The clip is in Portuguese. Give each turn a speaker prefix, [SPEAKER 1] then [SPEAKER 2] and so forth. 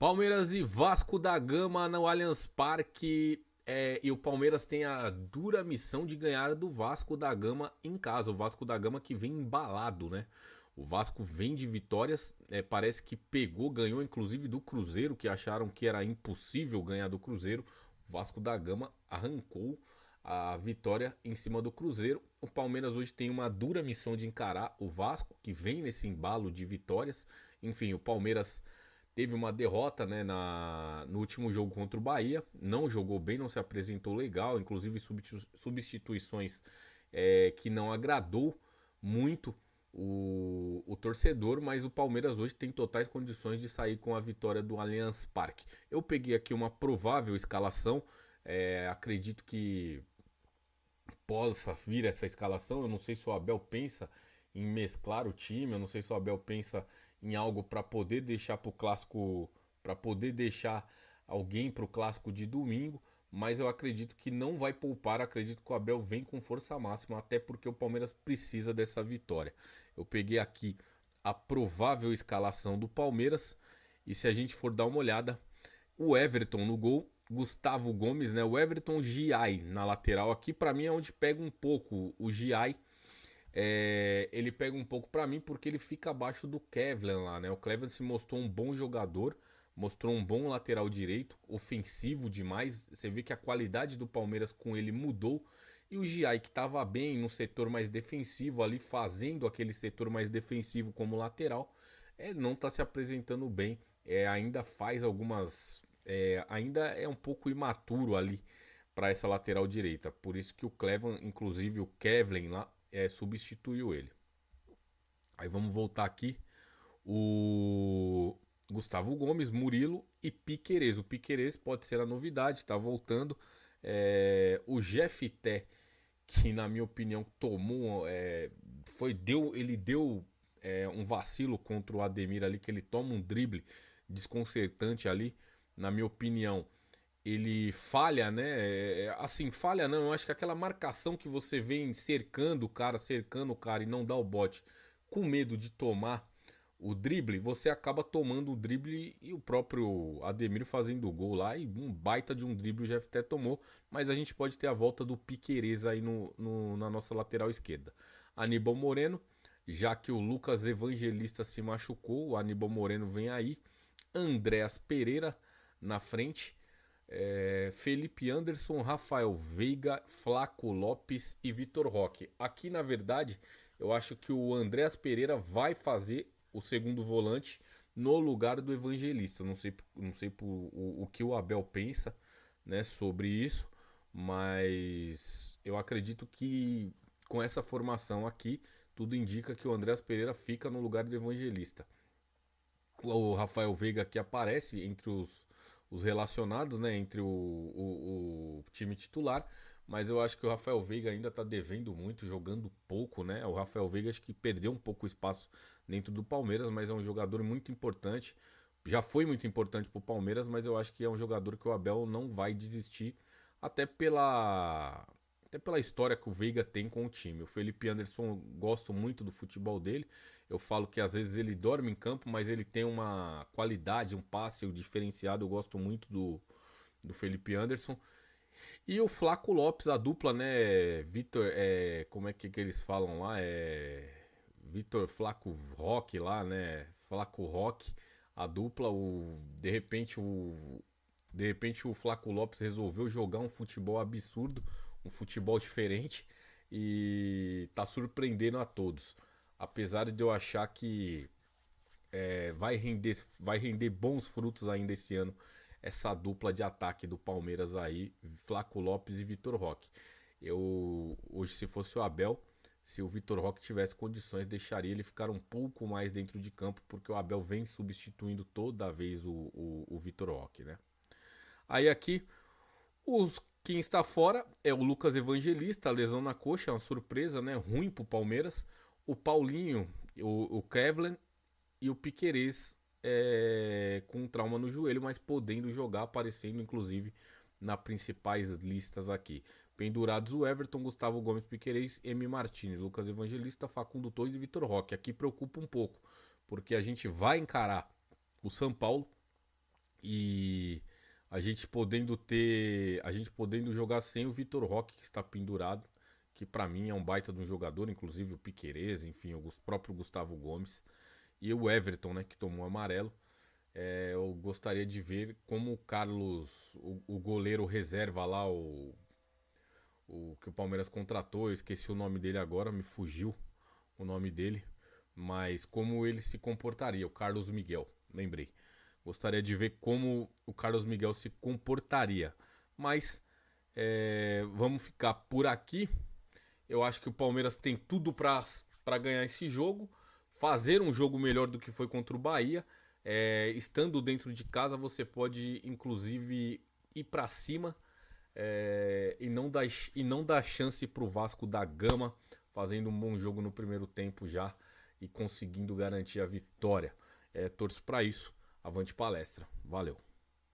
[SPEAKER 1] Palmeiras e Vasco da Gama no Allianz Parque. E o Palmeiras tem a dura missão de ganhar do Vasco da Gama em casa. O Vasco da Gama que vem embalado, né? O Vasco vem de vitórias, parece que pegou, ganhou inclusive do Cruzeiro, que acharam que era impossível ganhar do Cruzeiro. O Vasco da Gama arrancou a vitória em cima do Cruzeiro. O Palmeiras hoje tem uma dura missão de encarar o Vasco, que vem nesse embalo de vitórias. Enfim, o Palmeiras teve uma derrota, né, no último jogo contra o Bahia. Não jogou bem, não se apresentou legal. Inclusive substituições que não agradou muito o torcedor. Mas o Palmeiras hoje tem totais condições de sair com a vitória do Allianz Parque. Eu peguei aqui uma provável escalação. Acredito que possa vir essa escalação. Eu não sei se o Abel pensa em mesclar o time, eu não sei se o Abel pensa em algo para poder deixar para o clássico, para poder deixar alguém para o clássico de domingo, mas eu acredito que não vai poupar, acredito que o Abel vem com força máxima, até porque o Palmeiras precisa dessa vitória. Eu peguei aqui a provável escalação do Palmeiras e se a gente for dar uma olhada, o Everton no gol, Gustavo Gomes, né? O Everton, Giai na lateral aqui, para mim é onde pega um pouco o Giai. Ele pega um pouco para mim porque ele fica abaixo do Kevlan lá, né? O Kevlan se mostrou um bom jogador, mostrou um bom lateral direito, ofensivo demais. Você vê que a qualidade do Palmeiras com ele mudou. E o Giai, que estava bem no setor mais defensivo, ali fazendo aquele setor mais defensivo como lateral, não está se apresentando bem. Ainda faz algumas. Ainda é um pouco imaturo ali para essa lateral direita. Por isso que o Clevan, inclusive o Kevlan lá, substituiu ele. Aí vamos voltar aqui. O Gustavo Gomes, Murilo e Piquerez. O Piquerez pode ser a novidade, está voltando. O Jefité, que na minha opinião tomou, ele deu um vacilo contra o Ademir ali, que ele toma um drible desconcertante ali, na minha opinião. Ele falha, né? Assim, falha não. Eu acho que aquela marcação que você vem cercando o cara e não dá o bote com medo de tomar o drible, você acaba tomando o drible e o próprio Ademir fazendo o gol lá. E um baita de um drible o Jeff até tomou. Mas a gente pode ter a volta do Piquerez aí na nossa lateral esquerda. Aníbal Moreno, já que o Lucas Evangelista se machucou, o Aníbal Moreno vem aí. Andréas Pereira na frente. Felipe Anderson, Rafael Veiga, Flaco Lopes e Vitor Roque. Aqui, na verdade, eu acho que o Andréas Pereira vai fazer o segundo volante no lugar do Evangelista. Não sei o que o Abel pensa, né, sobre isso, mas eu acredito que com essa formação aqui, tudo indica que o Andréas Pereira fica no lugar do Evangelista. O Rafael Veiga aqui aparece entre os relacionados, né, entre o time titular, mas eu acho que o Rafael Veiga ainda está devendo muito, jogando pouco, né? O Rafael Veiga acho que perdeu um pouco o espaço dentro do Palmeiras, mas é um jogador muito importante. Já foi muito importante para o Palmeiras, mas eu acho que é um jogador que o Abel não vai desistir, até pela até pela história que o Veiga tem com o time. O Felipe Anderson, eu gosto muito do futebol dele. Eu falo que às vezes ele dorme em campo, mas ele tem uma qualidade, um passe diferenciado. Eu gosto muito do Felipe Anderson. E o Flaco Lopes, a dupla, né? Vitor, como é que eles falam lá? Vitor Flaco Roque lá, né? Flaco Roque, a dupla. De repente o Flaco Lopes resolveu jogar um futebol absurdo, um futebol diferente e tá surpreendendo a todos. Apesar de eu achar que vai render bons frutos ainda esse ano essa dupla de ataque do Palmeiras aí, Flaco Lopes e Vitor Roque. Eu hoje, se fosse o Abel, se o Vitor Roque tivesse condições, deixaria ele ficar um pouco mais dentro de campo, porque o Abel vem substituindo toda vez o Vitor Roque, né? Aí aqui, quem está fora é o Lucas Evangelista, a lesão na coxa, é uma surpresa, né? Ruim pro Palmeiras. O Paulinho, o Kevlan e o Piquerez com um trauma no joelho, mas podendo jogar, aparecendo inclusive nas principais listas aqui. Pendurados o Everton, Gustavo Gomes, Piquerez, M. Martins, Lucas Evangelista, Facundo Torres e Vitor Roque. Aqui preocupa um pouco, porque a gente vai encarar o São Paulo E a gente podendo jogar sem o Vitor Roque, que está pendurado, que pra mim é um baita de um jogador, inclusive o Piquerez, enfim, o próprio Gustavo Gomes. E o Everton, né, que tomou amarelo. Eu gostaria de ver como o Carlos, o goleiro reserva lá, o que o Palmeiras contratou, eu esqueci o nome dele agora, me fugiu o nome dele, mas como ele se comportaria, o Carlos Miguel, lembrei. Gostaria de ver como o Carlos Miguel se comportaria. Mas vamos ficar por aqui. Eu acho que o Palmeiras tem tudo para ganhar esse jogo, fazer um jogo melhor do que foi contra o Bahia. Estando dentro de casa, você pode inclusive ir para cima e não dar chance para o Vasco da Gama, fazendo um bom jogo no primeiro tempo já e conseguindo garantir a vitória. Torço para isso. Avante palestra. Valeu.